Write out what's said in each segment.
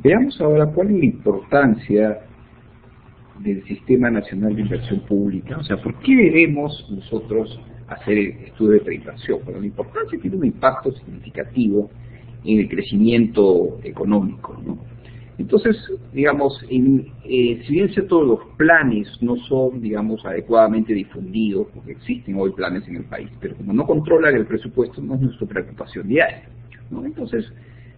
Veamos ahora cuál es la importancia del Sistema Nacional de Inversión Pública. O sea, ¿por qué debemos nosotros hacer estudios de preinversión? Bueno, la importancia tiene un impacto significativo en el crecimiento económico, ¿no? Entonces, digamos, si bien todos los planes no son, digamos, adecuadamente difundidos, porque existen hoy planes en el país, pero como no controlan el presupuesto, no es nuestra preocupación diaria, ¿no? Entonces,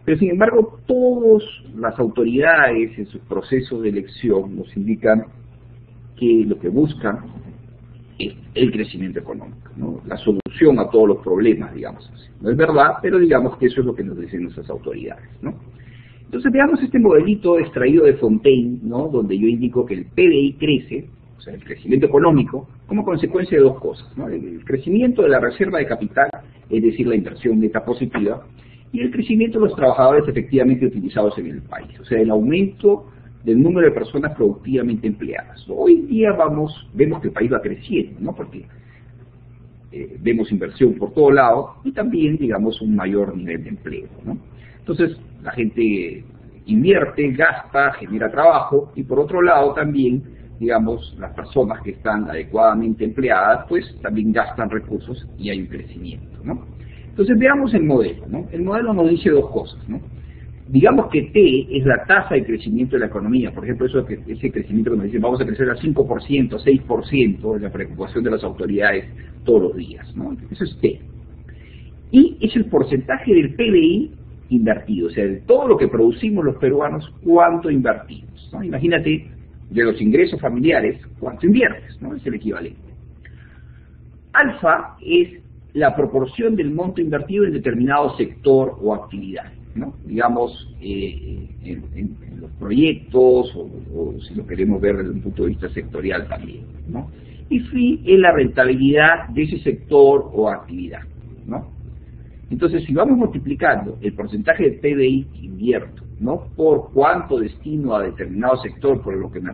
pero sin embargo, todas las autoridades en sus procesos de elección nos indican que lo que buscan es el crecimiento económico, ¿no? La solución a todos los problemas, digamos así. No es verdad, pero digamos que eso es lo que nos dicen nuestras autoridades, ¿no? Entonces veamos este modelito extraído de Fontaine, ¿no? Donde yo indico que el PBI crece, o sea, el crecimiento económico, como consecuencia de dos cosas, ¿no? El crecimiento de la reserva de capital, es decir, la inversión neta positiva, y el crecimiento de los trabajadores efectivamente utilizados en el país, o sea, el aumento del número de personas productivamente empleadas. Hoy en día vemos que el país va creciendo, ¿no? Porque vemos inversión por todo lado y también, digamos, un mayor nivel de empleo, ¿no? Entonces, la gente invierte, gasta, genera trabajo, y por otro lado también, digamos, las personas que están adecuadamente empleadas, pues también gastan recursos y hay un crecimiento, ¿no? Entonces veamos el modelo, ¿no? El modelo nos dice dos cosas, ¿no? Digamos que T es la tasa de crecimiento de la economía, por ejemplo, ese crecimiento que nos dicen vamos a crecer al 5%, 6%, es la preocupación de las autoridades todos los días, ¿no? Eso es T. Y es el porcentaje del PBI invertido, o sea, de todo lo que producimos los peruanos, cuánto invertimos, ¿no? Imagínate, de los ingresos familiares, cuánto inviertes, ¿no? Es el equivalente. Alfa es la proporción del monto invertido en determinado sector o actividad, ¿no? Digamos, en los proyectos, o si lo queremos ver desde un punto de vista sectorial también, ¿no? Y phi es la rentabilidad de ese sector o actividad, ¿no? Entonces, si vamos multiplicando el porcentaje de PBI que invierto, ¿no? Por cuánto destino a determinado sector, por lo que me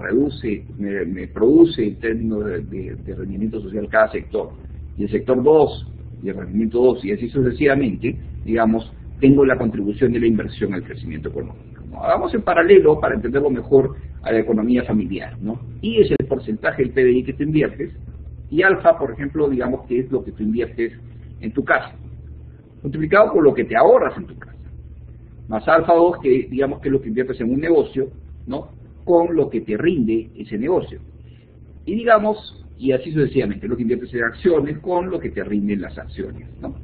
produce en términos de rendimiento social cada sector, y el sector 2, y el rendimiento 2, y así sucesivamente, digamos, tengo la contribución de la inversión al crecimiento económico, ¿no? Hagamos en paralelo para entenderlo mejor a la economía familiar, ¿no? Y es el porcentaje del PBI que tú inviertes, y alfa, por ejemplo, digamos que es lo que tú inviertes en tu casa, multiplicado por lo que te ahorras en tu casa, más alfa 2, que digamos que es lo que inviertes en un negocio, ¿no? Con lo que te rinde ese negocio. Y digamos, y así sucesivamente, lo que inviertes en acciones con lo que te rinden las acciones, ¿no?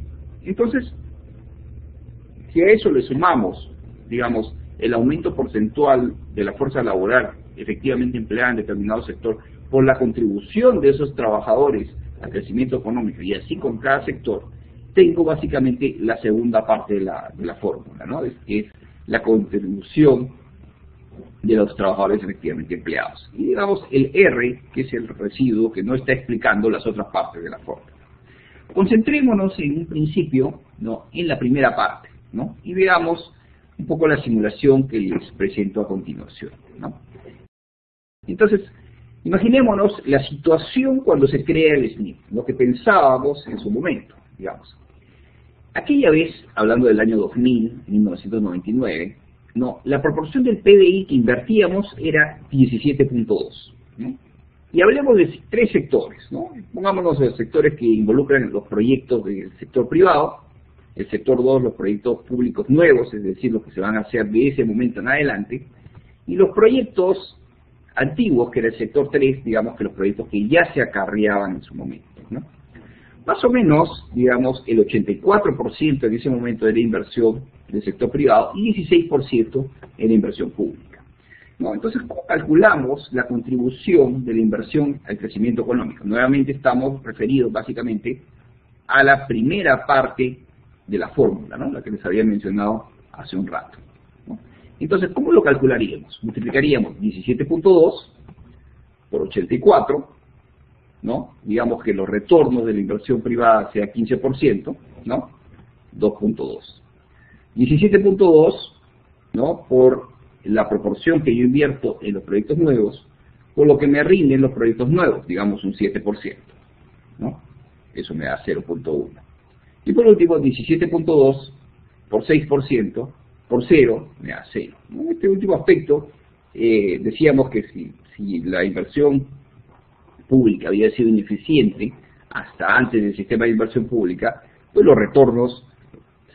Entonces, si a eso le sumamos, digamos, el aumento porcentual de la fuerza laboral efectivamente empleada en determinado sector por la contribución de esos trabajadores al crecimiento económico, y así con cada sector, tengo básicamente la segunda parte de la fórmula, ¿no? Es la contribución de los trabajadores efectivamente empleados. Y digamos el R, que es el residuo que no está explicando las otras partes de la fórmula. Concentrémonos en un principio, ¿no?, en la primera parte, ¿no? Y veamos un poco la simulación que les presento a continuación, ¿no? Entonces, imaginémonos la situación cuando se crea el SNIP, lo que pensábamos en su momento, digamos. Aquella vez, hablando del año 2000, 1999, no, la proporción del PBI que invertíamos era 17.2, ¿no? Y hablemos de tres sectores, ¿no? Pongámonos los sectores que involucran los proyectos del sector privado, el sector 2, los proyectos públicos nuevos, es decir, los que se van a hacer de ese momento en adelante, y los proyectos antiguos, que era el sector 3, digamos que los proyectos que ya se acarreaban en su momento, ¿no? Más o menos, digamos, el 84% en ese momento era inversión del sector privado y 16% era inversión pública, ¿no? Entonces, ¿cómo calculamos la contribución de la inversión al crecimiento económico? Nuevamente estamos referidos básicamente a la primera parte de la fórmula, ¿no?, la que les había mencionado hace un rato, ¿no? Entonces, ¿cómo lo calcularíamos? Multiplicaríamos 17.2 por 84, ¿no? Digamos que los retornos de la inversión privada sea 15%, ¿no? 2.2. 17.2, ¿no?, por la proporción que yo invierto en los proyectos nuevos, por lo que me rinden los proyectos nuevos, digamos un 7%, ¿no? Eso me da 0.1. Y por último, 17.2 por 6%, por cero, me da cero, ¿no? En este último aspecto, decíamos que si la inversión pública había sido ineficiente hasta antes del sistema de inversión pública, pues los retornos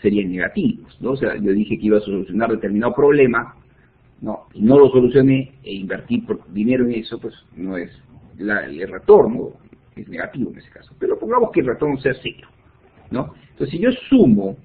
serían negativos, ¿no? O sea, yo dije que iba a solucionar determinado problema, ¿no? Y no lo solucioné, e invertir dinero en eso, pues no es el retorno, es negativo en ese caso. Pero pongamos que el retorno sea cero, ¿no? Entonces, si yo sumo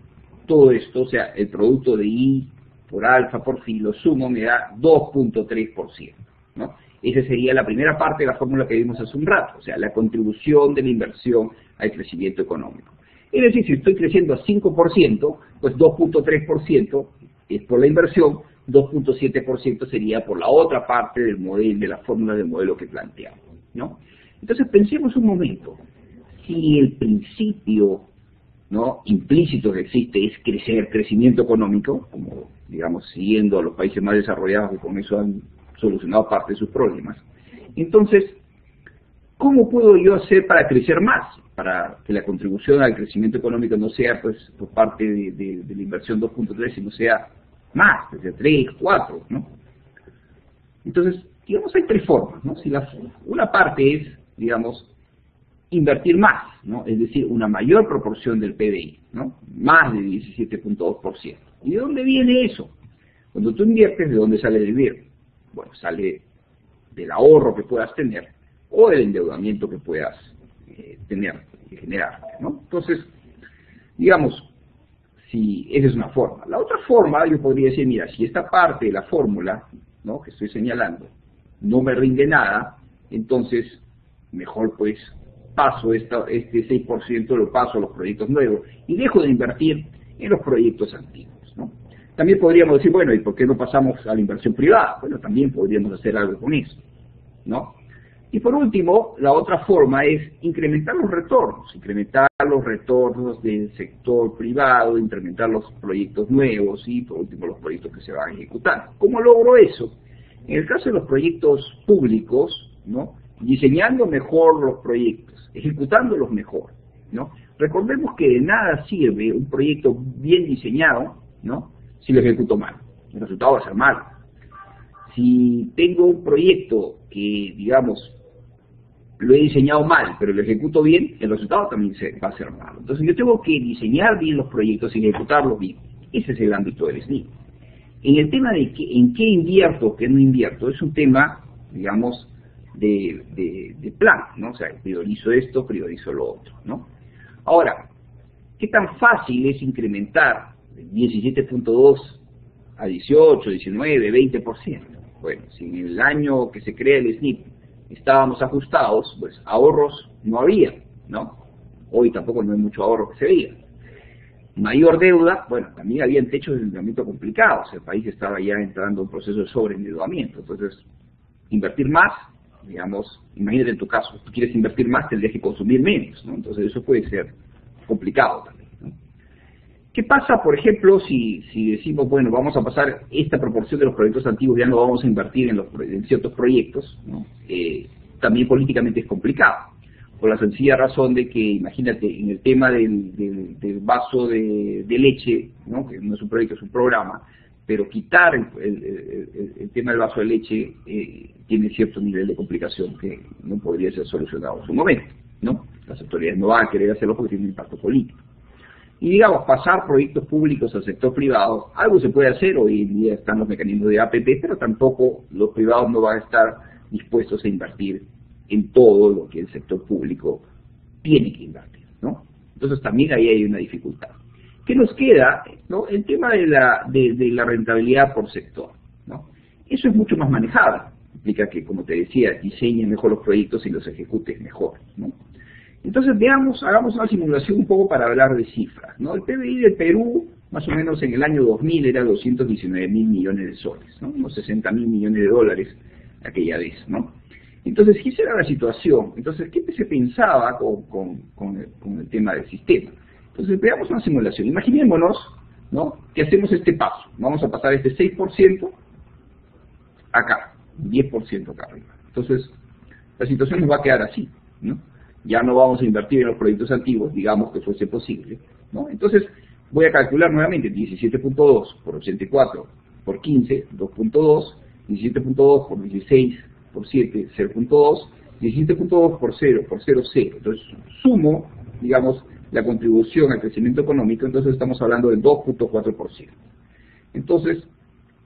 todo esto, o sea, el producto de I por alfa por phi, lo sumo, me da 2.3%, ¿no? Esa sería la primera parte de la fórmula que vimos hace un rato, o sea, la contribución de la inversión al crecimiento económico. Es decir, si estoy creciendo a 5%, pues 2.3% es por la inversión, 2.7% sería por la otra parte del modelo, de la fórmula del modelo que planteamos, ¿no? Entonces pensemos un momento, si el principio, ¿no?, implícito que existe es crecimiento económico, como digamos siguiendo a los países más desarrollados que con eso han solucionado parte de sus problemas, entonces, ¿cómo puedo yo hacer para crecer más? Para que la contribución al crecimiento económico no sea pues por parte de la inversión 2.3, sino sea más, desde 3, 4, ¿no? Entonces, digamos, hay tres formas, ¿no? Si una parte es, digamos, invertir más, ¿no? Es decir, una mayor proporción del PBI, ¿no? Más de 17.2%. ¿Y de dónde viene eso? Cuando tú inviertes, ¿de dónde sale el dinero? Bueno, sale del ahorro que puedas tener o del endeudamiento que puedas tener y generar, ¿no? Entonces, digamos, si esa es una forma. La otra forma, yo podría decir, mira, si esta parte de la fórmula, ¿no?, que estoy señalando no me rinde nada, entonces mejor pues paso este 6%, lo paso a los proyectos nuevos y dejo de invertir en los proyectos antiguos, ¿no? También podríamos decir, bueno, ¿y por qué no pasamos a la inversión privada? Bueno, también podríamos hacer algo con eso, ¿no? Y por último, la otra forma es incrementar los retornos del sector privado, incrementar los proyectos nuevos y por último los proyectos que se van a ejecutar. ¿Cómo logro eso? En el caso de los proyectos públicos, ¿no?, diseñando mejor los proyectos, ejecutándolos mejor, ¿no? Recordemos que de nada sirve un proyecto bien diseñado, ¿no?, si lo ejecuto mal. El resultado va a ser malo. Si tengo un proyecto que, digamos, lo he diseñado mal, pero lo ejecuto bien, el resultado también va a ser malo. Entonces yo tengo que diseñar bien los proyectos y ejecutarlos bien. Ese es el ámbito del SNI. En el tema de en qué invierto, qué no invierto, es un tema, digamos, de plan, ¿no? O sea, priorizo esto, priorizo lo otro, ¿no? Ahora, ¿qué tan fácil es incrementar de 17.2 a 18, 19, 20%? Bueno, si en el año que se crea el SNI estábamos ajustados, pues ahorros no había, ¿no? Hoy tampoco no hay mucho ahorro que se veía. Mayor deuda, bueno, también habían techos de endeudamiento complicados, el país estaba ya entrando en un proceso de sobreendeudamiento, entonces, invertir más, digamos, imagínate en tu caso, tú quieres invertir más, tendrías que consumir menos, ¿no? Entonces eso puede ser complicado también, ¿no? ¿Qué pasa, por ejemplo, si decimos, bueno, vamos a pasar esta proporción de los proyectos antiguos, ya no vamos a invertir en ciertos proyectos, ¿no? También políticamente es complicado, por la sencilla razón de que, imagínate, en el tema del vaso de leche, ¿no?, que no es un proyecto, es un programa, pero quitar el tema del vaso de leche tiene cierto nivel de complicación que no podría ser solucionado en su momento, ¿no? Las autoridades no van a querer hacerlo porque tiene un impacto político. Y digamos, pasar proyectos públicos al sector privado, algo se puede hacer, hoy en día están los mecanismos de APP, pero tampoco los privados no van a estar dispuestos a invertir en todo lo que el sector público tiene que invertir, ¿no? Entonces también ahí hay una dificultad. ¿Qué nos queda? ¿No? El tema de la rentabilidad por sector, ¿no? Eso es mucho más manejable. Implica que, como te decía, diseñes mejor los proyectos y los ejecutes mejor, ¿no? Entonces hagamos una simulación un poco para hablar de cifras, ¿no? El PBI del Perú, más o menos en el año 2000, era 219.000 millones de soles, ¿no? Unos 60.000 millones de dólares aquella vez, ¿no? Entonces, ¿qué era la situación? Entonces, ¿qué se pensaba con el tema del sistema? Entonces, veamos una simulación. Imaginémonos, ¿no?, que hacemos este paso. Vamos a pasar este 6% acá, 10% acá arriba. Entonces, la situación nos va a quedar así, ¿no? Ya no vamos a invertir en los proyectos antiguos, digamos que fuese posible, ¿no? Entonces, voy a calcular nuevamente 17.2 por 84 por 15, 2.2, 17.2 por 16 por 7, 0.2, 17.2 por 0, 0. Entonces sumo, digamos, la contribución al crecimiento económico, entonces estamos hablando del 2.4%. Entonces,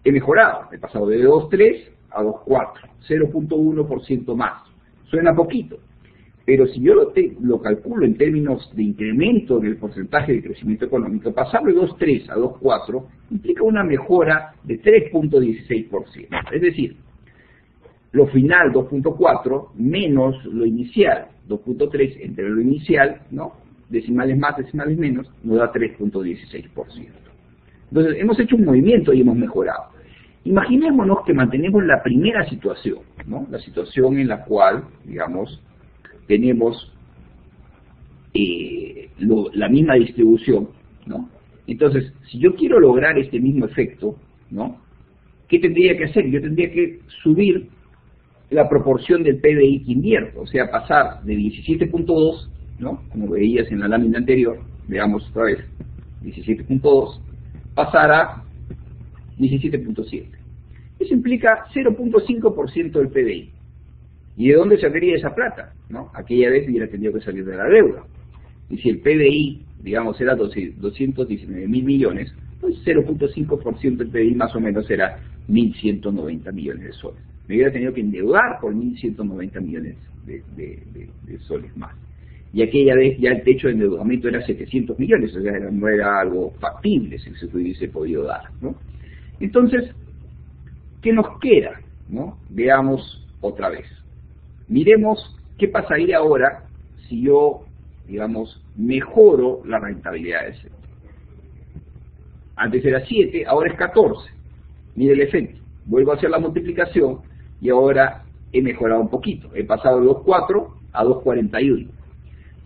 he mejorado, he pasado de 2.3 a 2.4, 0.1% más. Suena poquito, pero si yo lo calculo en términos de incremento del porcentaje de crecimiento económico, pasar de 2.3 a 2.4 implica una mejora de 3.16%. Es decir, lo final, 2.4, menos lo inicial, 2.3, entre lo inicial, ¿no? Decimales más, decimales menos, nos da 3.16%. Entonces, hemos hecho un movimiento y hemos mejorado. Imaginémonos que mantenemos la primera situación, ¿no? La situación en la cual, digamos, tenemos la misma distribución, ¿no? Entonces, si yo quiero lograr este mismo efecto, ¿no? ¿Qué tendría que hacer? Yo tendría que subir la proporción del PBI que invierto, o sea, pasar de 17.2, ¿no? Como veías en la lámina anterior, veamos otra vez, 17.2, pasar a 17.7. Eso implica 0.5% del PBI. ¿Y de dónde saldría esa plata? ¿No? Aquella vez hubiera tenido que salir de la deuda. Y si el PBI, digamos, era 219 mil millones, pues 0.5% del PBI más o menos será 1.190 millones de soles. Me hubiera tenido que endeudar por 1.190 millones de soles más. Y aquella vez ya el techo de endeudamiento era 700 millones, o sea, no era algo factible si se hubiese podido dar, ¿no? Entonces, ¿qué nos queda? ¿No? Veamos otra vez. Miremos qué pasaría ahora si yo, digamos, mejoro la rentabilidad del sector. Antes era 7, ahora es 14. Mire el efecto. Vuelvo a hacer la multiplicación y ahora he mejorado un poquito. He pasado de 2.4 a 2.41.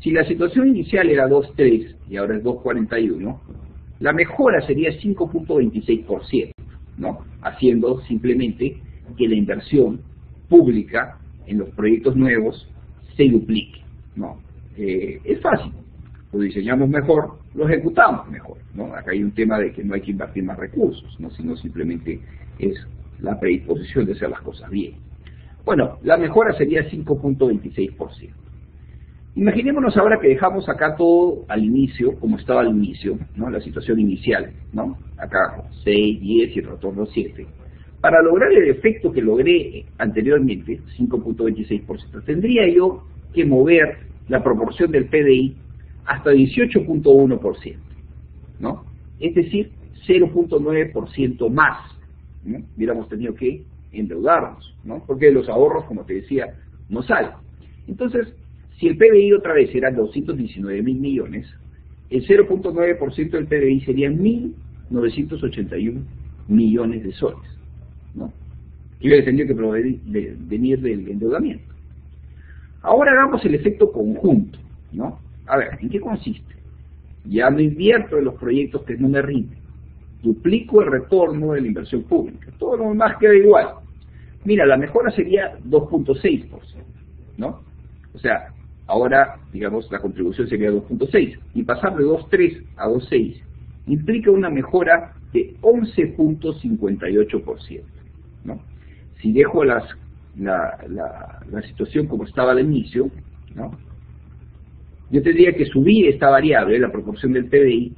Si la situación inicial era 2.3 y ahora es 2.41, la mejora sería 5.26%, ¿no? Haciendo simplemente que la inversión pública en los proyectos nuevos se duplique, ¿no? Es fácil, lo diseñamos mejor, lo ejecutamos mejor, ¿no? Acá hay un tema de que no hay que invertir más recursos, ¿no? Sino simplemente es la predisposición de hacer las cosas bien. Bueno, la mejora sería 5.26%. Imaginémonos ahora que dejamos acá todo al inicio, como estaba al inicio, ¿no? La situación inicial, ¿no? Acá 6, 10 y el retorno 7. Para lograr el efecto que logré anteriormente, 5.26%, tendría yo que mover la proporción del PBI hasta 18.1%, ¿no? Es decir, 0.9% más, ¿no? Hubiéramos tenido que endeudarnos, ¿no? Porque los ahorros, como te decía, no salen. Entonces, si el PBI otra vez era 219 mil millones, el 0.9% del PBI serían 1.981 millones de soles, ¿no? Que hubiera tenido que venir del endeudamiento. Ahora hagamos el efecto conjunto, ¿no? A ver, ¿en qué consiste? Ya no invierto en los proyectos que no me rinden. Duplico el retorno de la inversión pública. Todo lo demás queda igual. Mira, la mejora sería 2.6%, ¿no? O sea, ahora, digamos, la contribución sería 2.6. Y pasar de 2.3 a 2.6 implica una mejora de 11.58%, ¿no? Si dejo la situación como estaba al inicio, ¿no? Yo tendría que subir esta variable, la proporción del PBI,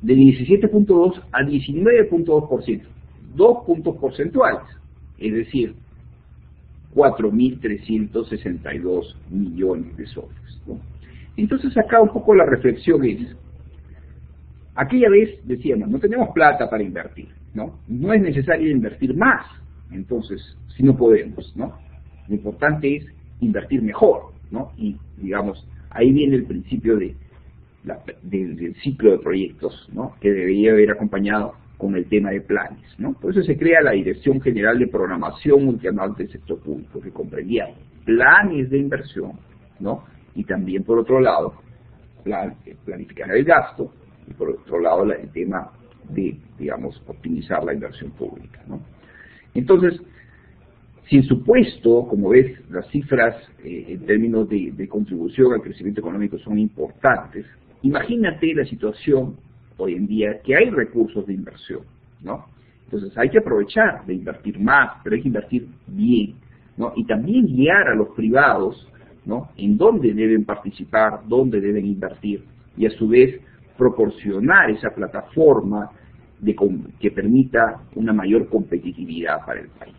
de 17.2 a 19.2%, 2 puntos porcentuales, es decir, 4.362 millones de soles, ¿no? Entonces acá un poco la reflexión es, aquella vez decíamos, no tenemos plata para invertir, ¿no? No es necesario invertir más, entonces, si no podemos, ¿no? Lo importante es invertir mejor, ¿no? Y, digamos, ahí viene el principio del ciclo de proyectos, ¿no? Que debería haber acompañado con el tema de planes, ¿no? Por eso se crea la Dirección General de Programación Multianual del Sector Público, que comprendía planes de inversión, ¿no? Y también, por otro lado, planificar el gasto, y por otro lado, el tema de, digamos, optimizar la inversión pública, ¿no? Entonces, si en su puesto, como ves, las cifras en términos de contribución al crecimiento económico son importantes, imagínate la situación hoy en día que hay recursos de inversión, ¿no? Entonces hay que aprovechar de invertir más, pero hay que invertir bien, ¿no? Y también guiar a los privados, ¿no? En dónde deben participar, dónde deben invertir, y a su vez proporcionar esa plataforma que permita una mayor competitividad para el país.